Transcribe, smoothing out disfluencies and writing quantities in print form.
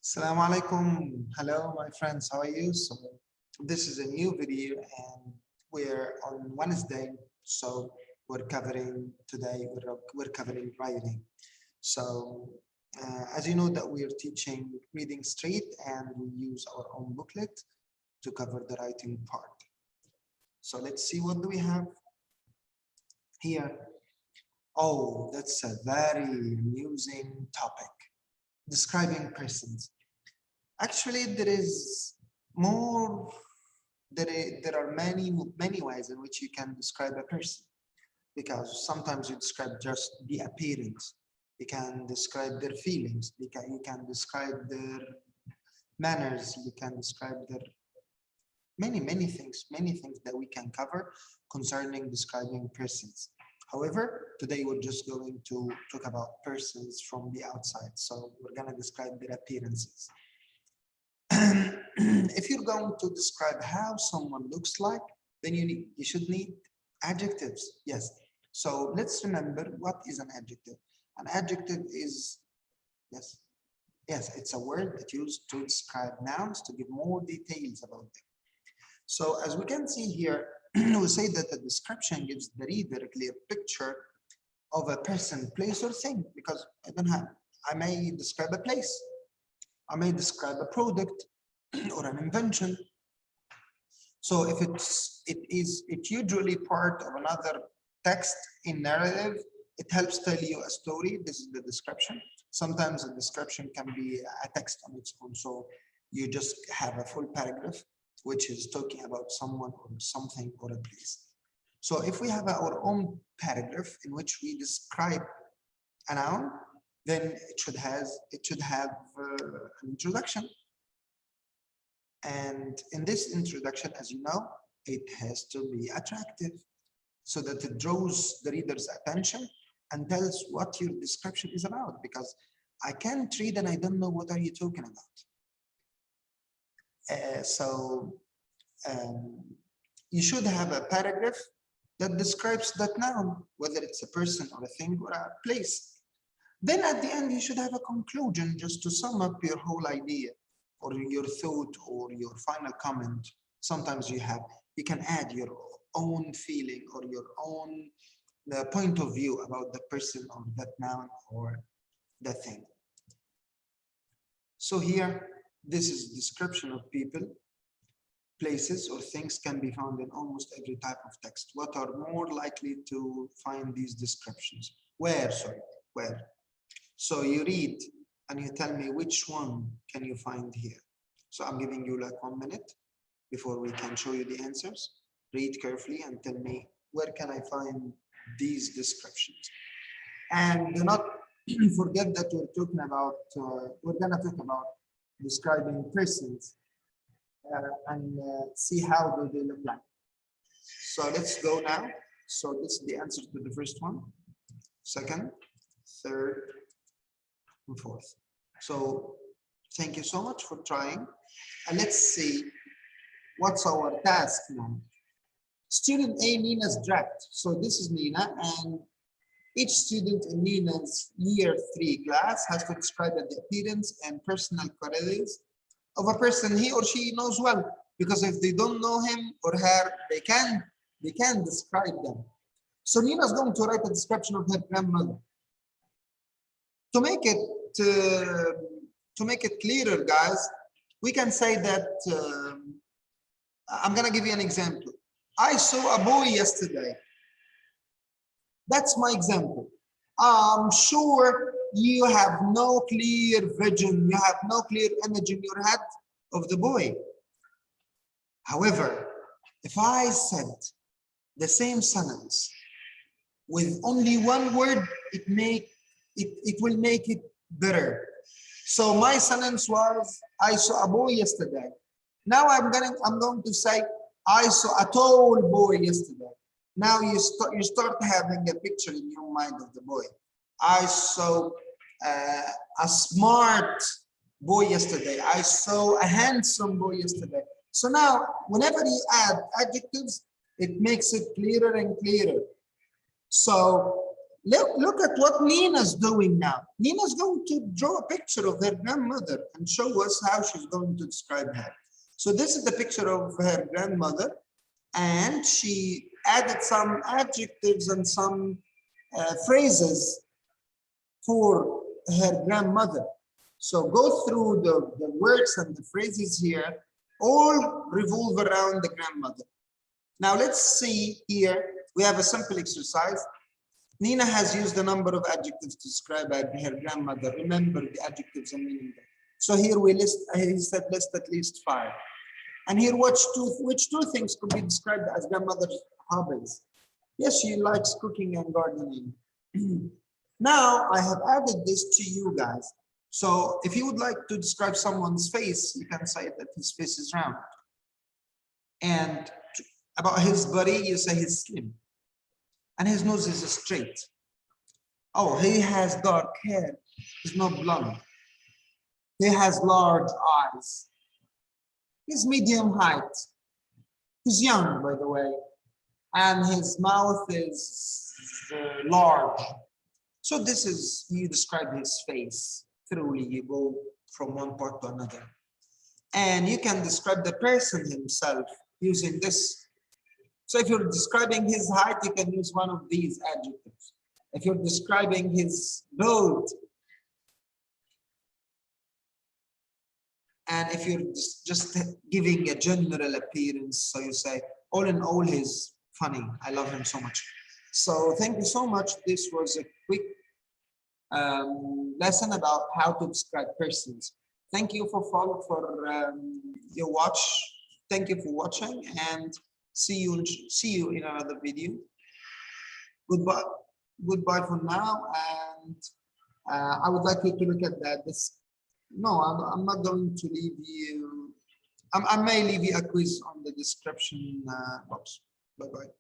Assalamu alaikum. Hello, my friends. How are you? So, this is a new video, and we're on Wednesday. So, we're covering today. We're covering writing. So, as you know, that we are teaching reading straight, and we use our own booklet to cover the writing part. So, let's see what do we have here. Oh, that's a very amusing topic. Describing persons. Actually, there are many ways in which you can describe a person, because sometimes you describe just the appearance, you can describe their feelings, you can describe their manners, you can describe their many things that we can cover concerning describing persons. However, today we're just going to talk about persons from the outside, so we're going to describe their appearances. If you're going to describe how someone looks like, then you should need adjectives. Yes. So let's remember, what is an adjective? An adjective is, yes, it's a word that used to describe nouns to give more details about them. So as we can see here, we say that the description gives the reader a clear picture of a person, place, or thing, because I may describe a place, I may describe a product or an invention. So if it's usually part of another text in narrative, it helps tell you a story. This is the description. Sometimes the description can be a text on its own. So you just have a full paragraph, which is talking about someone or something or a place. So if we have our own paragraph in which we describe a noun, then it should have an introduction. And in this introduction, as you know, it has to be attractive so that it draws the reader's attention and tells what your description is about, because I can't read and I don't know what are you talking about. You should have a paragraph that describes that noun, whether it's a person or a thing or a place. Then at the end, you should have a conclusion just to sum up your whole idea or your thought or your final comment. Sometimes you can add your own feeling or your own point of view about the person or that noun or the thing. So here, this is description of people, places, or things can be found in almost every type of text. What are more likely to find these descriptions? Where? So you read and you tell me which one can you find here. So I'm giving you like 1 minute before we can show you the answers. Read carefully and tell me where can I find these descriptions. And do not forget that we're gonna talk about describing persons and see how do they look like. So let's go now. So this is the answer to the first one, second, third, and fourth. So thank you so much for trying. And let's see what's our task now. Student A, Nina's draft. So this is Nina, and each student in Nina's year 3 class has to describe the appearance and personal qualities of a person he or she knows well, because if they don't know him or her, they can describe them. So Nina's going to write a description of her grandmother. To make it clearer, guys, we can say that I'm gonna give you an example. I saw a boy yesterday. That's my example. I'm sure you have no clear vision, you have no clear image in your head of the boy. However, if I said the same sentence with only one word, it will make it better. So my sentence was, I saw a boy yesterday. Now I'm going to say, I saw a tall boy yesterday. Now you start having a picture in your mind of the boy. I saw a smart boy yesterday. I saw a handsome boy yesterday. So now, whenever you add adjectives, it makes it clearer and clearer. So Look at what Nina's doing now. Nina's going to draw a picture of her grandmother and show us how she's going to describe her. So this is the picture of her grandmother, and she added some adjectives and some phrases for her grandmother. So go through the words and the phrases here, all revolve around the grandmother. Now let's see here, we have a simple exercise. Nina has used a number of adjectives to describe her grandmother. Remember the adjectives and meaning them. So here we list, he said list at least 5. And here which two things could be described as grandmother's hobbies? Yes, she likes cooking and gardening. Now I have added this to you guys. So if you would like to describe someone's face, you can say that his face is round. And about his body, you say he's slim. And his nose is straight. Oh, he has dark hair. He's not blonde. He has large eyes. He's medium height. He's young, by the way. And his mouth is large. So this is, you describe his face. Thoroughly, you go from one part to another. And you can describe the person himself using this. So if you're describing his height, you can use one of these adjectives. If you're describing his build, and if you're just giving a general appearance, so you say, all in all, he's funny. I love him so much. So thank you so much. This was a quick lesson about how to describe persons. Thank you for your watch. Thank you for watching, and see you in another video. Goodbye for now. And I would like you to look at that. No, I'm not going to leave you. I may leave you a quiz on the description box. Bye bye.